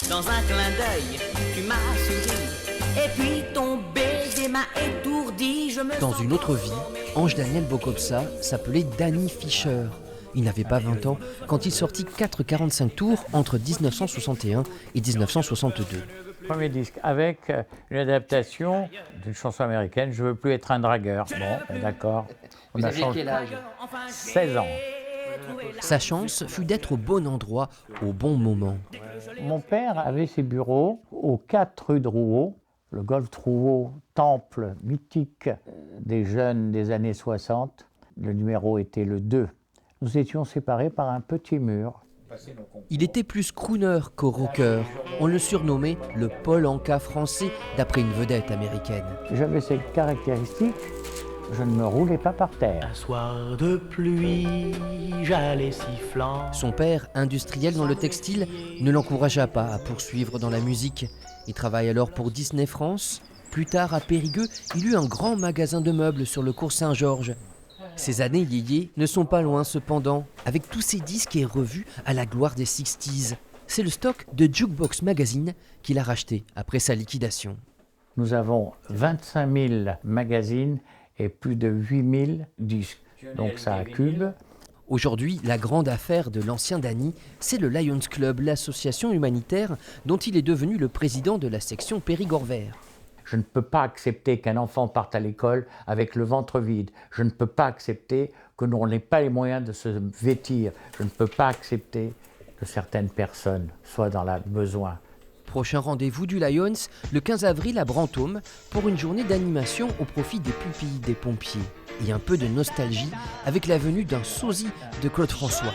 Dans un clin d'œil, tu m'as souri. Et puis ton baiser m'a étourdi. Dans une autre vie, Ange Daniel Bokobza s'appelait Danny Fischer. Il n'avait pas 20 ans quand il sortit 4,45 tours entre 1961 et 1962. Premier disque avec une adaptation d'une chanson américaine, Je veux plus être un dragueur. Bon, d'accord. Vous aviez quel âge ? 16 ans. Sa chance fut d'être au bon endroit, au bon moment. Mon père avait ses bureaux aux 4 rue de Rouault, le golf Rouault, temple mythique des jeunes des années 60. Le numéro était le 2. Nous étions séparés par un petit mur. Il était plus crooner qu'au rocker. On le surnommait le Paul Anka français, d'après une vedette américaine. J'avais cette caractéristique, je ne me roulais pas par terre. Un soir de pluie, j'allais sifflant. Son père, industriel dans le textile, ne l'encouragea pas à poursuivre dans la musique. Il travaille alors pour Disney France. Plus tard, à Périgueux, il eut un grand magasin de meubles sur le cours Saint-Georges. Ces années yéyé ne sont pas loin cependant, avec tous ses disques et revues à la gloire des 60s. C'est le stock de Jukebox Magazine qu'il a racheté après sa liquidation. Nous avons 25 000 magazines et plus de 8 000 disques. Donc ça accumule. Aujourd'hui, la grande affaire de l'ancien Danny, c'est le Lions Club, l'association humanitaire dont il est devenu le président de la section Périgord vert. Je ne peux pas accepter qu'un enfant parte à l'école avec le ventre vide. Je ne peux pas accepter que l'on n'ait pas les moyens de se vêtir. Je ne peux pas accepter que certaines personnes soient dans le besoin. Prochain rendez-vous du Lions, le 15 avril à Brantôme, pour une journée d'animation au profit des pupilles des pompiers. Et un peu de nostalgie avec la venue d'un sosie de Claude François.